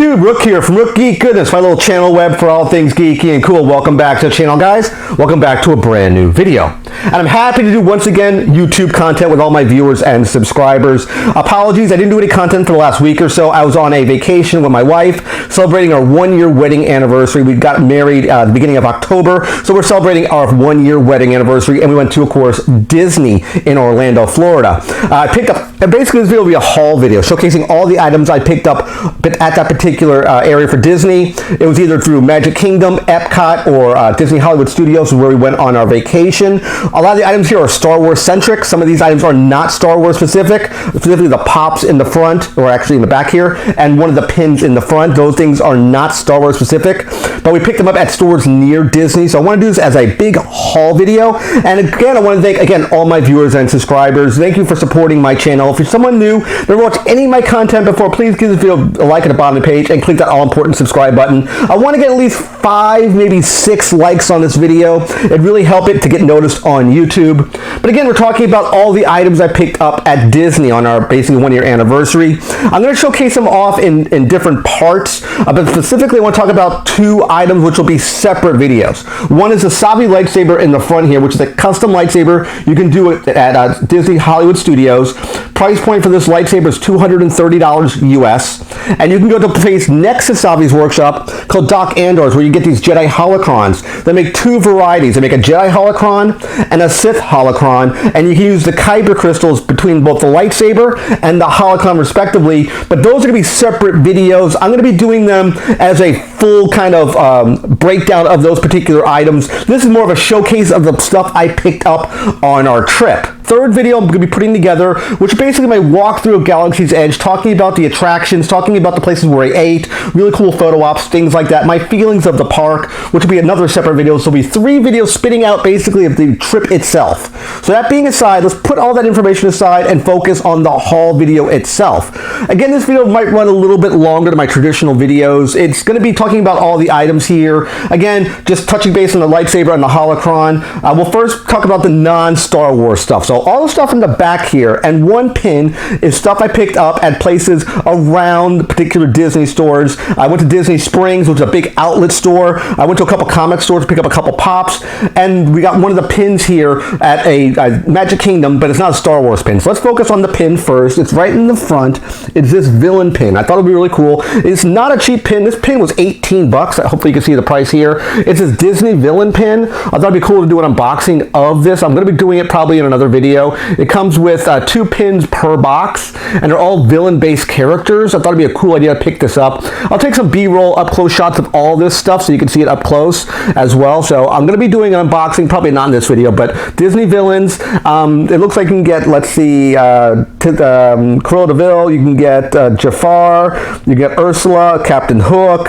YouTube, Rook here from Rook Geek Goodness, my little channel web for all things geeky and cool. Welcome back to the channel, guys. Welcome back to a brand new video. And I'm happy to do, once again, YouTube content with all my viewers and subscribers. Apologies, I didn't do any content for the last week or so. I was on a vacation with my wife, celebrating our 1-year wedding anniversary. We got married at the beginning of October, so we're celebrating our 1-year wedding anniversary, and we went to, of course, Disney in Orlando, Florida. I picked up, and basically this video will be a haul video, showcasing all the items I picked up at that particular area for Disney. It was either through Magic Kingdom, Epcot, or Disney Hollywood Studios, where we went on our vacation. A lot of the items here are Star Wars centric. Some of these items are not Star Wars specific, specifically the pops in the front, or actually in the back here, and one of the pins in the front. Those things are not Star Wars specific, but we picked them up at stores near Disney. So I want to do this as a big haul video. And again, I want to thank, again, all my viewers and subscribers. Thank you for supporting my channel. If you're someone new, never watched any of my content before, please give this video a like at the bottom of the page and click that all-important subscribe button. I want to get at least 5, maybe 6 likes on this video. It really helps it to get noticed on YouTube. But again, we're talking about all the items I picked up at Disney on our basically 1-year anniversary. I'm going to showcase them off in different parts, but specifically I want to talk about 2 items which will be separate videos. One is the Savi lightsaber in the front here, which is a custom lightsaber. You can do it at Disney Hollywood Studios. Price point for this lightsaber is $230 US. And you can go to a place next to Savi's workshop called Dak Andor's, where you get these Jedi Holocrons. They make 2 varieties. They make a Jedi Holocron and a Sith Holocron, and you can use the Kyber crystals between both the lightsaber and the Holocron respectively, but those are going to be separate videos. I'm going to be doing them as a full kind of breakdown of those particular items. This is more of a showcase of the stuff I picked up on our trip. Third video I'm going to be putting together, which is basically my walkthrough of Galaxy's Edge, talking about the attractions, talking about the places where I ate, really cool photo ops, things like that, my feelings of the park, which will be another separate video. So it'll be 3 videos spitting out basically of the trip itself. So that being aside, let's put all that information aside and focus on the haul video itself. Again, this video might run a little bit longer than my traditional videos. It's going to be talking about all the items here. Again, just touching base on the lightsaber and the holocron. We'll first talk about the non-Star Wars stuff. So all the stuff in the back here, and 1 pin is stuff I picked up at places around particular Disney stores. I went to Disney Springs, which is a big outlet store. I went to a couple comic stores to pick up a couple pops, and we got one of the pins here at a Magic Kingdom, but it's not a Star Wars pin. So let's focus on the pin first. It's right in the front. It's this villain pin. I thought it would be really cool. It's not a cheap pin. This pin was $18. Hopefully you can see the price here. It's this Disney villain pin. I thought it'd be cool to do an unboxing of this. I'm going to be doing it probably in another video. It comes with 2 pins per box, and they're all villain-based characters. I thought it'd be a cool idea to pick this up. I'll take some B-roll up-close shots of all this stuff so you can see it up close as well. So I'm going to be doing an unboxing, probably not in this video, but Disney villains. It looks like you can get, let's see, Cruella de Vil, you can get Jafar, you get Ursula, Captain Hook,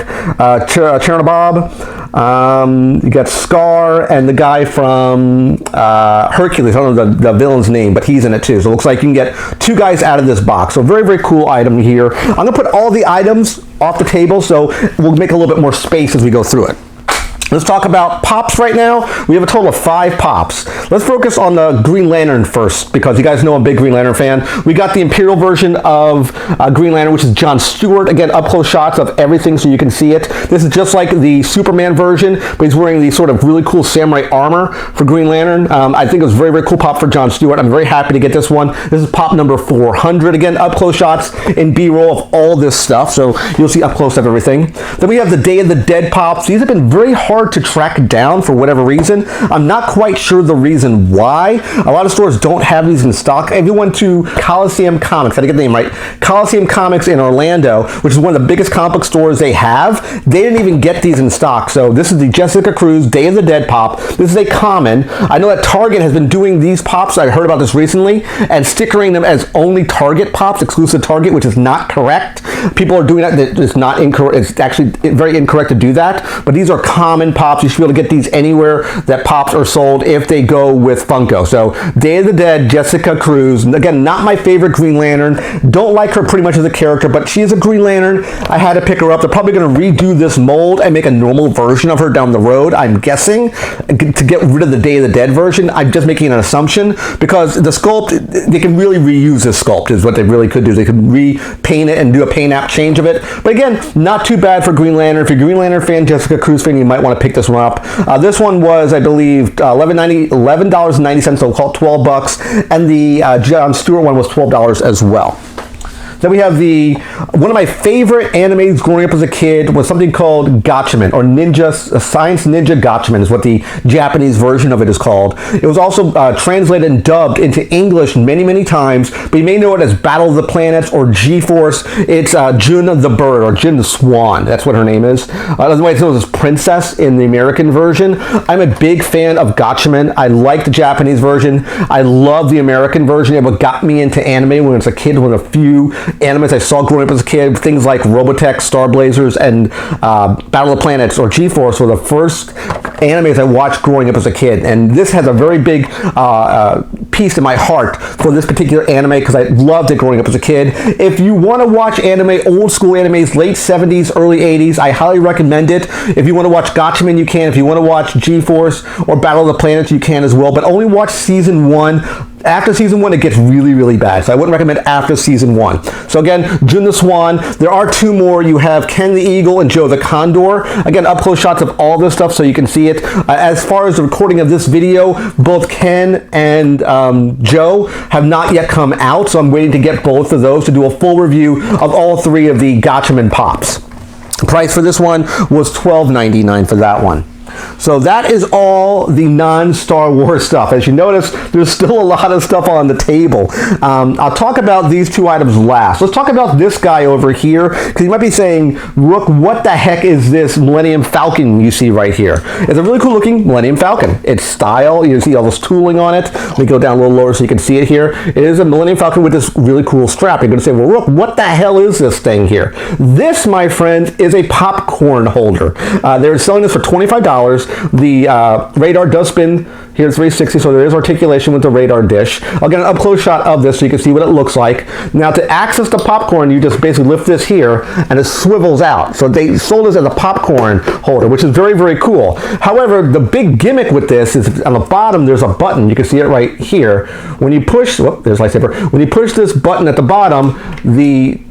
Chernobyl. You got Scar and the guy from Hercules. I don't know the villain's name, but he's in it too. So it looks like you can get 2 guys out of this box. So very, very cool item here. I'm going to put all the items off the table, so we'll make a little bit more space as we go through it. Let's talk about pops right now. We have a total of 5 pops. Let's focus on the Green Lantern first, because you guys know I'm a big Green Lantern fan. We got the Imperial version of Green Lantern, which is John Stewart. Again, up-close shots of everything so you can see it. This is just like the Superman version, but he's wearing the sort of really cool samurai armor for Green Lantern. I think it was a very, very cool pop for John Stewart. I'm very happy to get this one. This is pop number 400. Again, up-close shots in B-roll of all this stuff, so you'll see up-close of everything. Then we have the Day of the Dead pops. These have been very hard to track down for whatever reason. I'm not quite sure the reason why. A lot of stores don't have these in stock. If you went to Coliseum Comics, I had to get the name right, Coliseum Comics in Orlando, which is one of the biggest comic book stores they have, they didn't even get these in stock. So this is the Jessica Cruz Day of the Dead pop. This is a common. I know that Target has been doing these pops. I heard about this recently, and stickering them as only Target pops, exclusive Target, which is not correct. People are doing that. It's not incorrect. It's actually very incorrect to do that. But these are common Gatchaman Pops. You should be able to get these anywhere that Pops are sold if they go with Funko. So Day of the Dead, Jessica Cruz. Again, not my favorite Green Lantern. Don't like her pretty much as a character, but she is a Green Lantern. I had to pick her up. They're probably going to redo this mold and make a normal version of her down the road, I'm guessing, to get rid of the Day of the Dead version. I'm just making an assumption because the sculpt, they can really reuse this sculpt is what they really could do. They could repaint it and do a paint app change of it. But again, not too bad for Green Lantern. If you're a Green Lantern fan, Jessica Cruz fan, you might want to pick this one up. This one was, I believe, $11.90, so call it $12, and the Jon Stewart one was $12 as well. Then we have one of my favorite animes growing up as a kid was something called Gatchaman, or Science Ninja Gatchaman is what the Japanese version of it is called. It was also translated and dubbed into English many times, but you may know it as Battle of the Planets or G-Force. It's Jun the Bird, or Jun the Swan. That's what her name is. Otherwise, it was Princess in the American version. I'm a big fan of Gatchaman. I like the Japanese version. I love the American version. It what got me into anime when I was a kid, with a few animes I saw growing up as a kid. Things like Robotech, Star Blazers, and Battle of the Planets or G-Force were the first animes I watched growing up as a kid. And this has a very big piece in my heart for this particular anime because I loved it growing up as a kid. If you want to watch anime, old school animes, late 70s, early 80s, I highly recommend it. If you want to watch Gatchaman, you can. If you want to watch G-Force or Battle of the Planets, you can as well. But only watch season 1. After season 1, it gets really bad. So I wouldn't recommend after season 1. So again, Jun the Swan. There are 2 more. You have Ken the Eagle and Joe the Condor. Again, up close shots of all this stuff so you can see it. As far as the recording of this video, both Ken and Joe have not yet come out. So I'm waiting to get both of those to do a full review of all 3 of the Gatchaman Pops. The price for this one was $12.99 for that one. So that is all the non-Star Wars stuff. As you notice, there's still a lot of stuff on the table. I'll talk about these 2 items last. Let's talk about this guy over here, because you might be saying, Rook, what the heck is this Millennium Falcon you see right here? It's a really cool looking Millennium Falcon. It's style. You see all this tooling on it. Let me go down a little lower so you can see it here. It is a Millennium Falcon with this really cool strap. You're going to say, well, Rook, what the hell is this thing here? This, my friend, is a popcorn holder. They're selling this for $25. The radar does spin. Here's 360, so there is articulation with the radar dish. I'll get an up-close shot of this so you can see what it looks like. Now, to access the popcorn, you just basically lift this here, and it swivels out. So they sold this as a popcorn holder, which is very cool. However, the big gimmick with this is on the bottom, there's a button. You can see it right here. When you push, there's Lightsabre. When you push this button at the bottom, the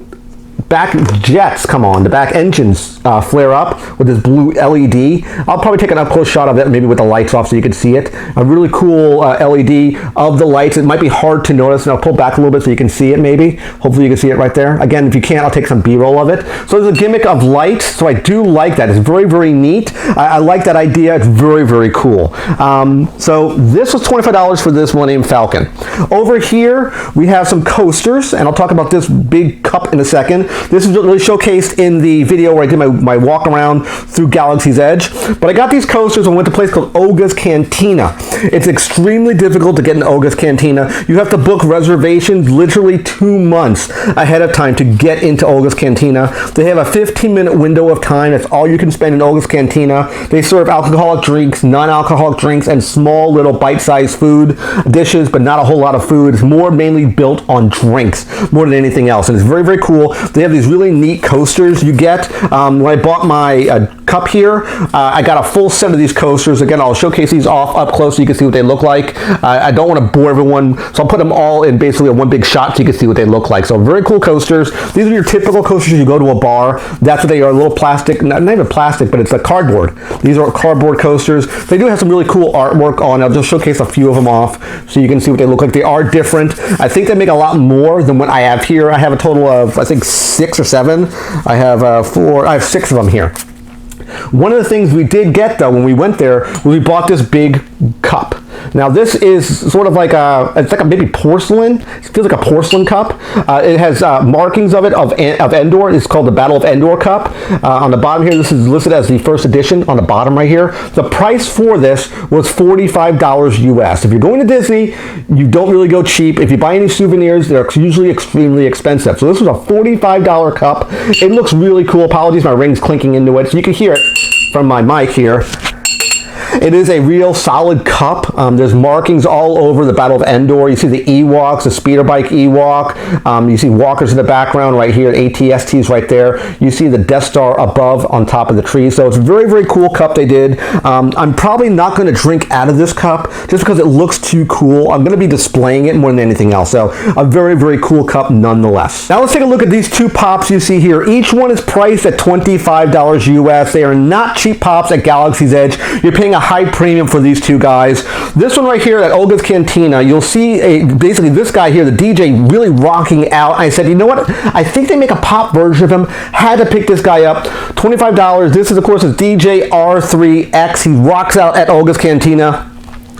back jets come on, the back engines flare up with this blue LED. I'll probably take an up-close shot of it, maybe with the lights off so you can see it. A really cool LED of the lights. It might be hard to notice, and I'll pull back a little bit so you can see it maybe. Hopefully you can see it right there. Again, if you can't, I'll take some B-roll of it. So there's a gimmick of light, so I do like that. It's very neat. I like that idea. It's very cool. So this was $25 for this Millennium Falcon. Over here, we have some coasters, and I'll talk about this big cup in a second. This is really showcased in the video where I did my walk around through Galaxy's Edge. But I got these coasters and went to a place called Oga's Cantina. It's extremely difficult to get in Oga's Cantina. You have to book reservations literally 2 months ahead of time to get into Oga's Cantina. They have a 15-minute window of time. That's all you can spend in Oga's Cantina. They serve alcoholic drinks, non-alcoholic drinks, and small little bite-sized food dishes, but not a whole lot of food. It's more mainly built on drinks more than anything else. And it's very cool. They have these really neat coasters you get. When I bought my cup here, I got a full set of these coasters. Again, I'll showcase these off up close so you can see what they look like. I don't want to bore everyone, so I'll put them all in basically one big shot so you can see what they look like. So very cool coasters. These are your typical coasters you go to a bar. That's what they are, a little plastic, not even plastic, but it's a cardboard. These are cardboard coasters. They do have some really cool artwork on. I'll just showcase a few of them off so you can see what they look like. They are different. I think they make a lot more than what I have here. I have a total of, I think, 6 or 7. I have 6 of them here. One of the things we did get, though, when we went there, was we bought this big cup. Now, this is sort of like it's like a maybe porcelain. It feels like a porcelain cup. It has markings of it, of Endor. It's called the Battle of Endor cup. On the bottom here, this is listed as the first edition on the bottom right here. The price for this was $45 US. If you're going to Disney, you don't really go cheap. If you buy any souvenirs, they're usually extremely expensive. So this was a $45 cup. It looks really cool. Apologies, my ring's clinking into it. So you can hear it from my mic here. It is a real solid cup. There's markings all over the Battle of Endor. You see the Ewoks, the speeder bike Ewok. You see walkers in the background right here, AT-STs right there. You see the Death Star above on top of the tree. So it's a very, very cool cup they did. I'm probably not going to drink out of this cup just because it looks too cool. I'm going to be displaying it more than anything else. So a very, very cool cup nonetheless. Now let's take a look at these two pops you see here. Each one is priced at $25 US. They are not cheap pops at Galaxy's Edge. You're paying a high premium for these two guys. This one right here at Olga's Cantina, you'll see basically this guy here, the DJ, really rocking out. I said, you know what? I think they make a pop version of him. Had to pick this guy up. $25. This is, of course, is DJ R3X. He rocks out at Olga's Cantina.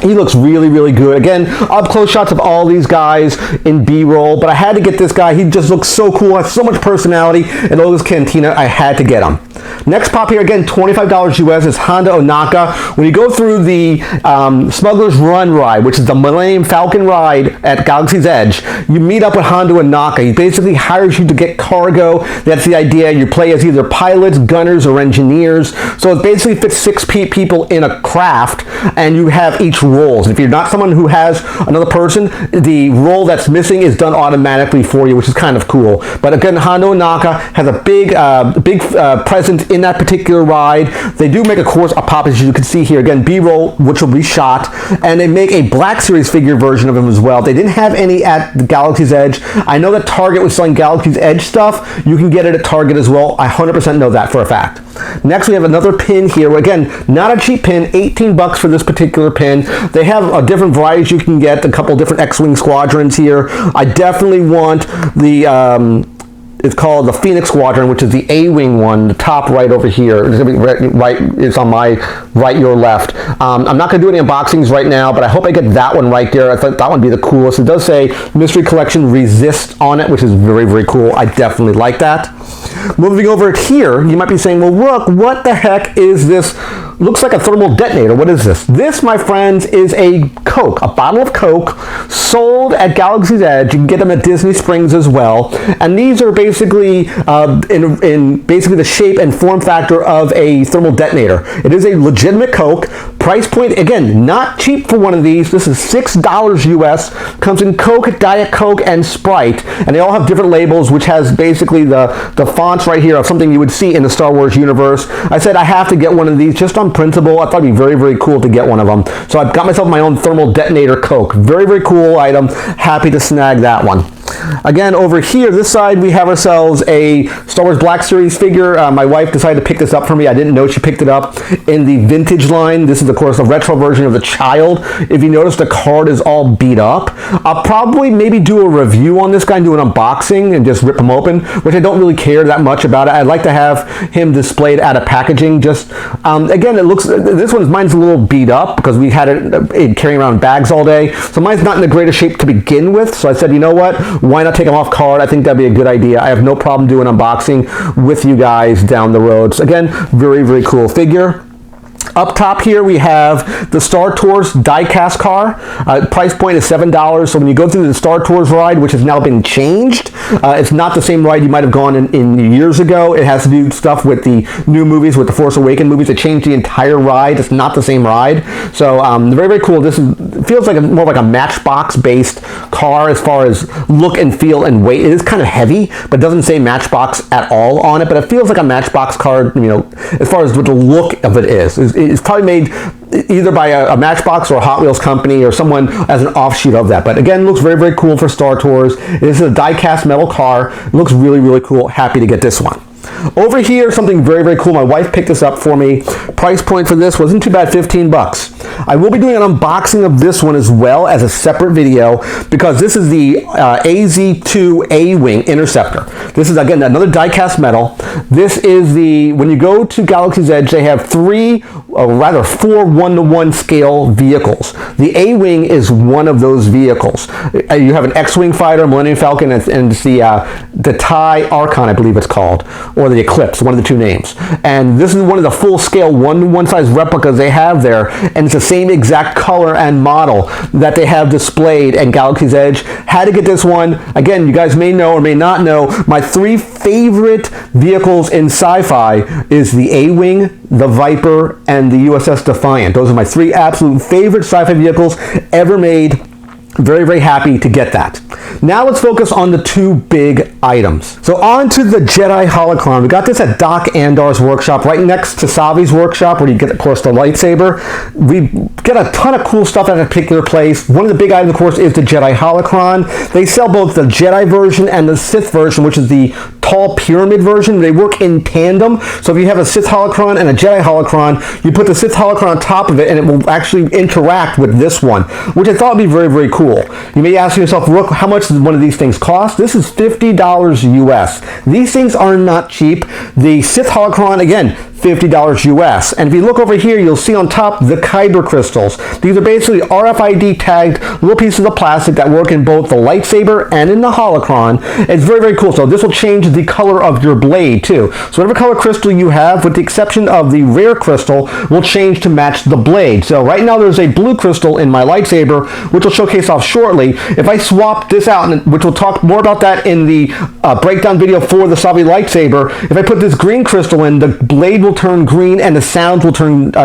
He looks really, really good. Again, up close shots of all these guys in B-roll, but I had to get this guy. He just looks so cool, has so much personality. At Olga's Cantina, I had to get him. Next pop here, again, $25 US is Hondo OHNAKA. When you go through the Smuggler's Run ride, which is the Millennium Falcon ride at Galaxy's Edge, you meet up with Hondo OHNAKA. He basically hires you to get cargo. That's the idea. You play as either pilots, gunners, or engineers. So it basically fits 6 people in a craft, and you have each roles. If you're not someone who has another person, the role that's missing is done automatically for you, which is kind of cool. But again, Hondo OHNAKA has a big presence in that particular ride. They do make, of course, a pop, as you can see here. Again, B-roll, which will be shot, and they make a Black Series figure version of him as well. They didn't have any at the Galaxy's Edge. I know that Target was selling Galaxy's Edge stuff. You can get it at Target as well. I 100% know that for a fact. Next, we have another pin here. Again, not a cheap pin, 18 bucks for this particular pin. They have different varieties you can get, a couple different X-Wing squadrons here. I definitely want the it's called the Phoenix Squadron, which is the A-Wing one, the top right over here. It's going to be right, it's on my right, your left. I'm not going to do any unboxings right now, but I hope I get that one right there. I thought that one would be the coolest. It does say Mystery Collection Resist on it, which is very, very cool. I definitely like that. Moving over here, you might be saying, well, Rook, what the heck is this? Looks like a thermal detonator. What is this? This, my friends, is a Coke, a bottle of Coke sold at Galaxy's Edge. You can get them at Disney Springs as well. And these are basically in basically the shape and form factor of a thermal detonator. It is a legitimate Coke. Price point, again, not cheap for one of these. This is $6 US. Comes in Coke, Diet Coke, and Sprite. And they all have different labels, which has basically the fonts right here of something you would see in the Star Wars universe. I said I have to get one of these just on principle. I thought it'd be very, very cool to get one of them. So I've got myself my own thermal detonator Coke. Very, very cool item. Happy to snag that one. Again, over here, this side, we have ourselves a Star Wars Black Series figure. My wife decided to pick this up for me. I didn't know she picked it up in the vintage line. This is, of course, a retro version of the Child. If you notice, the card is all beat up. I'll probably maybe do a review on this guy and do an unboxing and just rip him open, which I don't really care that much about it. I'd like to have him displayed out of packaging. Just, again, it looks, mine's a little beat up because we had it carrying around bags all day. So mine's not in the greatest shape to begin with. So I said, you know what? Why not take them off card? I think that'd be a good idea. I have no problem doing unboxing with you guys down the road. So again, very, very cool figure. Up top here we have the Star Tours diecast car. Price point is $7. So when you go through the Star Tours ride, which has now been changed, it's not the same ride you might have gone in years ago. It has to do stuff with the new movies, with the Force Awakens movies. They changed the entire ride. It's not the same ride. So very, very cool. This feels like more like a Matchbox based car as far as look and feel and weight. It is kind of heavy, but it doesn't say Matchbox at all on it. But it feels like a Matchbox car, you know, as far as what the look of it is. It's probably made either by a Matchbox or a Hot Wheels company or someone as an offshoot of that. But again, looks very, very cool for Star Tours. This is a die-cast metal car. It looks really, really cool. Happy to get this one. Over here, something very, very cool. My wife picked this up for me. Price point for this wasn't too bad, 15 bucks. I will be doing an unboxing of this one as well as a separate video because this is the AZ2 A-Wing Interceptor. This is, again, another die-cast metal. This is the, when you go to Galaxy's Edge, they have four 1-to-1 scale vehicles. The A-Wing is one of those vehicles. You have an X-Wing fighter, Millennium Falcon, and it's the TIE Archon, I believe it's called, or the Eclipse, one of the two names. And this is one of the full-scale 1-to-1 size replicas they have there, and it's a same exact color and model that they have displayed in Galaxy's Edge. Had to get this one. Again, you guys may know or may not know, my 3 favorite vehicles in sci-fi is the A-Wing, the Viper, and the USS Defiant. Those are my 3 absolute favorite sci-fi vehicles ever made. Very, very happy to get that. Now let's focus on the 2 big items. So on to the Jedi Holocron. We got this at Dak Andor's workshop, right next to Savi's workshop, where you get, of course, the lightsaber. We get a ton of cool stuff at a particular place. One of the big items, of course, is the Jedi Holocron. They sell both the Jedi version and the Sith version, which is the tall pyramid version. They work in tandem. So if you have a Sith Holocron and a Jedi Holocron, you put the Sith Holocron on top of it, and it will actually interact with this one, which I thought would be very, very cool. You may ask yourself, Rook, how much does one of these things cost? This is $50 US. These things are not cheap. The Sith Holocron, again, $50 US. And if you look over here, you'll see on top the Kyber crystals. These are basically RFID tagged little pieces of plastic that work in both the lightsaber and in the Holocron. It's very, very cool. So this will change the color of your blade too. So whatever color crystal you have, with the exception of the rare crystal, will change to match the blade. So right now there's a blue crystal in my lightsaber, which will showcase off shortly. If I swap this out, which we'll talk more about that in the breakdown video for the Savi lightsaber, if I put this green crystal in, the blade will turn green and the sounds will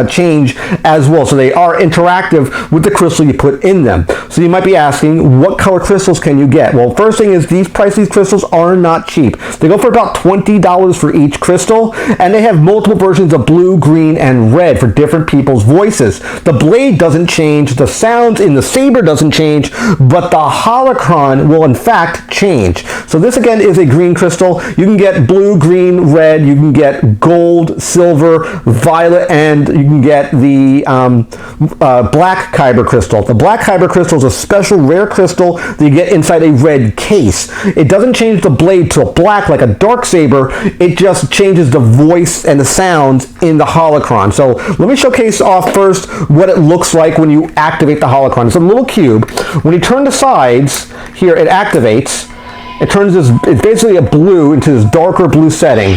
change as well. So they are interactive with the crystal you put in them. So you might be asking, what color crystals can you get? Well, first thing is these crystals are not cheap. They go for about $20 for each crystal, and they have multiple versions of blue, green, and red for different people's voices. The blade doesn't change, the sounds in the saber doesn't change, but the Holocron will in fact change. So this again is a green crystal. You can get blue, green, red, you can get gold, silver, violet, and you can get the black Kyber crystal. The black Kyber crystal is a special rare crystal that you get inside a red case. It doesn't change the blade to a black like a dark saber, it just changes the voice and the sounds in the Holocron. So let me showcase off first what it looks like when you activate the Holocron. It's a little cube. When you turn the sides, here it activates. It turns this, it's basically a blue into this darker blue setting.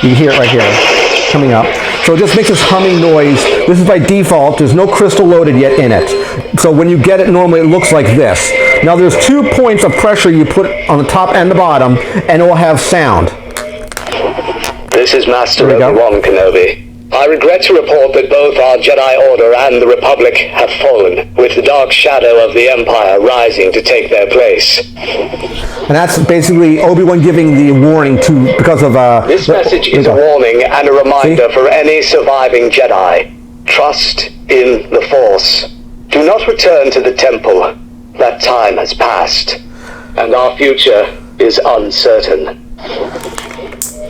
You can hear it right here, coming up. So it just makes this humming noise. This is by default. There's no crystal loaded yet in it. So when you get it, normally it looks like this. Now there's 2 points of pressure you put on the top and the bottom, and it will have sound. This is Master Obi-Wan Kenobi. I regret to report that both our Jedi Order and the Republic have fallen, with the dark shadow of the Empire rising to take their place. And that's basically Obi-Wan giving the warning because of... This message is a warning and a reminder for any surviving Jedi. Trust in the Force. Do not return to the Temple. That time has passed, and our future is uncertain.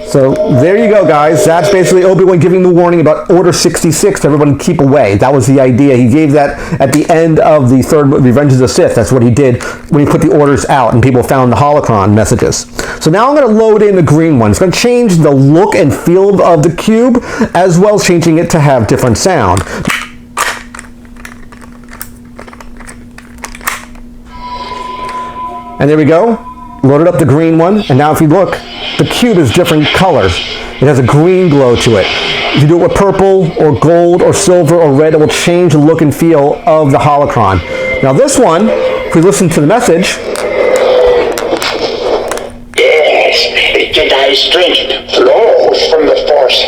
So there you go, guys. That's basically Obi-Wan giving the warning about Order 66 to everyone keep away. That was the idea. He gave that at the end of the third Revenge of the Sith. That's what he did when he put the orders out and people found the Holocron messages. So now I'm going to load in the green one. It's going to change the look and feel of the cube, as well as changing it to have different sound. And there we go. Loaded up the green one, and now if you look, the cube is different colors. It has a green glow to it. If you do it with purple or gold or silver or red, it will change the look and feel of the Holocron. Now this one, if we listen to the message... Yes, Jedi strength flows from the Force.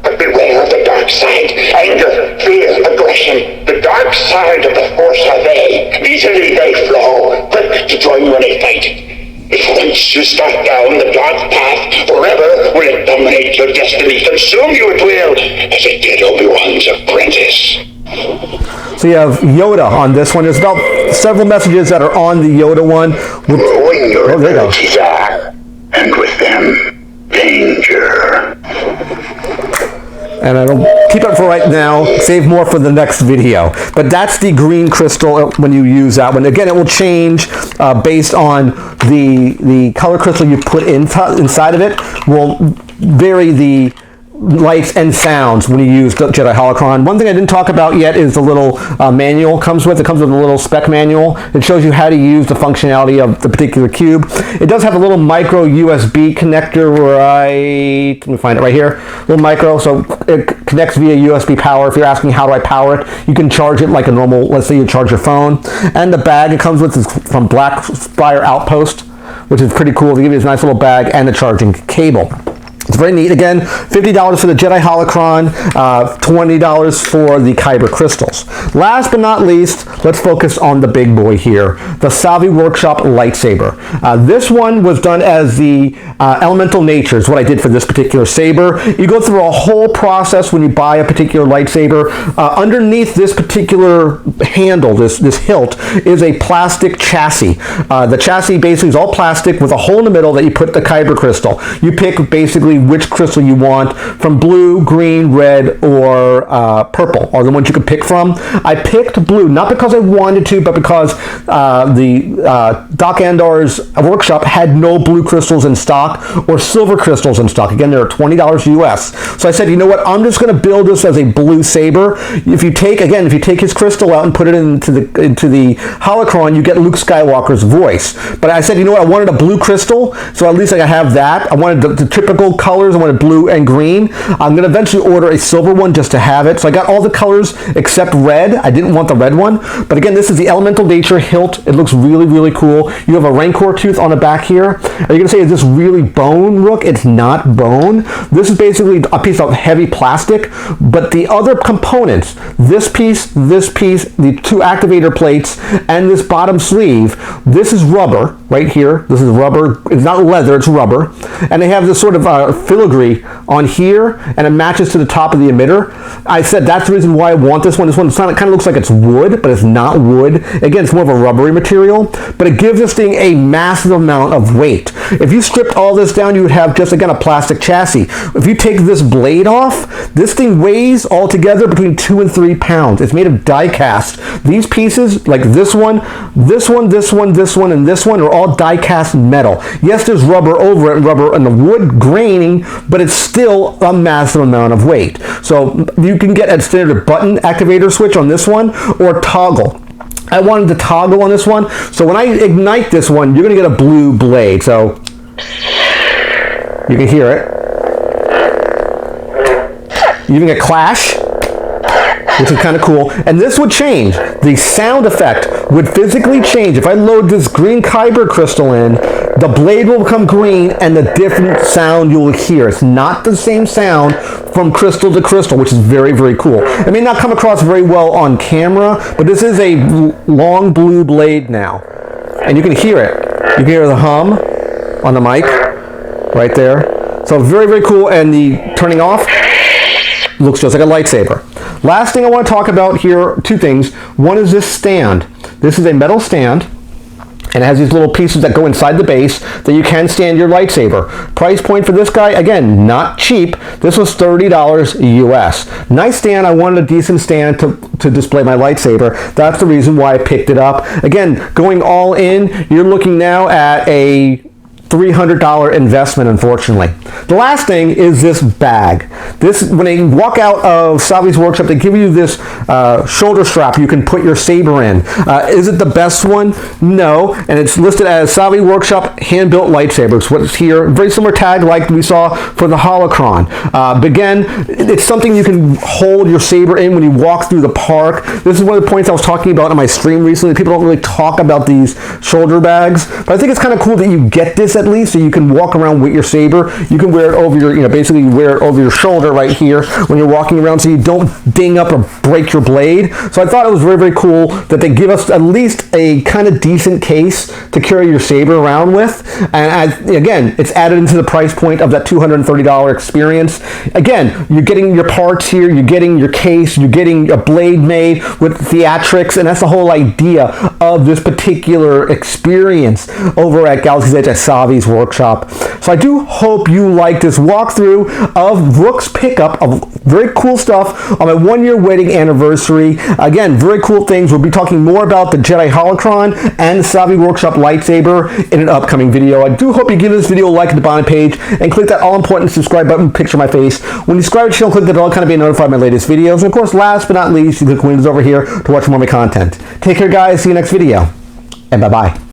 But beware of the dark side. Anger, fear, aggression. The dark side of the Force are they. Easily they flow, quick to join you in a fight. If once you start down the dark path, forever will it dominate your destiny. Consume you it will, as it did Obi-Wan's apprentice. So you have Yoda on this one. There's about several messages that are on the Yoda one. Growing your abilities are, and with them, danger. And I don't keep it for right now, save more for the next video. But that's the green crystal when you use that one. Again, it will change based on the color crystal you put inside of it, will vary the lights and sounds when you use the Jedi Holocron. One thing I didn't talk about yet is the little manual it comes with. It comes with a little spec manual. It shows you how to use the functionality of the particular cube. It does have a little micro USB connector let me find it right here. Little micro, so it connects via USB power. If you're asking how do I power it, you can charge it like a normal, let's say you charge your phone. And the bag it comes with is from Blackspire Outpost, which is pretty cool. They give you this nice little bag and a charging cable. It's very neat. Again, $50 for the Jedi Holocron, $20 for the Kyber crystals. Last but not least, let's focus on the big boy here, the Savi Workshop Lightsaber. This one was done as the Elemental Nature is what I did for this particular saber. You go through a whole process when you buy a particular lightsaber. Underneath this particular handle, this hilt, is a plastic chassis. The chassis basically is all plastic with a hole in the middle that you put the Kyber crystal. You pick basically which crystal you want from blue, green, red, or purple are the ones you could pick from. I picked blue not because I wanted to, but because the Dak Andor's Workshop had no blue crystals in stock or silver crystals in stock. Again, they're $20 US. So I said, you know what? I'm just going to build this as a blue saber. If you take his crystal out and put it into the Holocron, you get Luke Skywalker's voice. But I said, you know what? I wanted a blue crystal, so at least I have that. I wanted the typical colors. I wanted blue and green. I'm going to eventually order a silver one just to have it. So I got all the colors except red. I didn't want the red one. But again, this is the Elemental Nature hilt. It looks really, really cool. You have a Rancor tooth on the back here. Are you going to say, is this really bone, Rook? It's not bone. This is basically a piece of heavy plastic. But the other components, this piece, the two activator plates, and this bottom sleeve, this is rubber right here. This is rubber. It's not leather, it's rubber. And they have this sort of filigree on here, and it matches to the top of the emitter. I said that's the reason why I want this one. This one kind of looks like it's wood, but it's not wood. Again, it's more of a rubbery material, but it gives this thing a massive amount of weight. If you stripped all this down, you would have just, again, a plastic chassis. If you take this blade off, this thing weighs altogether between 2 and 3 pounds. It's made of die cast. These pieces, like this one, and this one, are all die cast metal. Yes, there's rubber over it, rubber and the wood graining, but it's still a massive amount of weight. So you can get a standard button activator switch on this one, or toggle. I wanted to toggle on this one, so when I ignite this one, you're going to get a blue blade. So you can hear it. You can get clash, which is kind of cool. And this would change. The sound effect would physically change. If I load this green Kyber crystal in, the blade will become green, and the different sound you will hear. It's not the same sound from crystal to crystal, which is very, very cool. It may not come across very well on camera, but this is a long blue blade now. And you can hear it. You can hear the hum on the mic right there. So very, very cool. And the turning off looks just like a lightsaber. Last thing I want to talk about here, two things. One is this stand. This is a metal stand, and it has these little pieces that go inside the base that you can stand your lightsaber. Price point for this guy, again, not cheap. This was $30 US. Nice stand. I wanted a decent stand to display my lightsaber. That's the reason why I picked it up. Again, going all in, you're looking now at a $300 investment, unfortunately. The last thing is this bag. This, when you walk out of Savi's Workshop, they give you this shoulder strap you can put your saber in. Is it the best one? No, and it's listed as Savi Workshop hand-built lightsabers. What's here, very similar tag like we saw for the Holocron. But again, it's something you can hold your saber in when you walk through the park. This is one of the points I was talking about in my stream recently. People don't really talk about these shoulder bags, but I think it's kind of cool that you get this at least, so you can walk around with your saber. You can wear it over your, basically wear it over your shoulder right here when you're walking around, so you don't ding up or break your blade. So I thought it was very, very cool that they give us at least a kind of decent case to carry your saber around with. And again, it's added into the price point of that $230 experience. Again, you're getting your parts here, you're getting your case, you're getting a blade made with theatrics, and that's the whole idea of this particular experience over at Galaxy's Edge at Savi Savi's workshop. So I do hope you like this walkthrough of Rook's pickup of very cool stuff on my 1-year wedding anniversary. Again, very cool things. We'll be talking more about the Jedi Holocron and the Savi Workshop lightsaber in an upcoming video. I do hope you give this video a like at the bottom page and click that all-important subscribe button, picture my face. When you subscribe to the channel, click the bell, kind of be notified of my latest videos. And of course, last but not least, you click windows over here to watch more of my content. Take care, guys. See you next video. And bye-bye.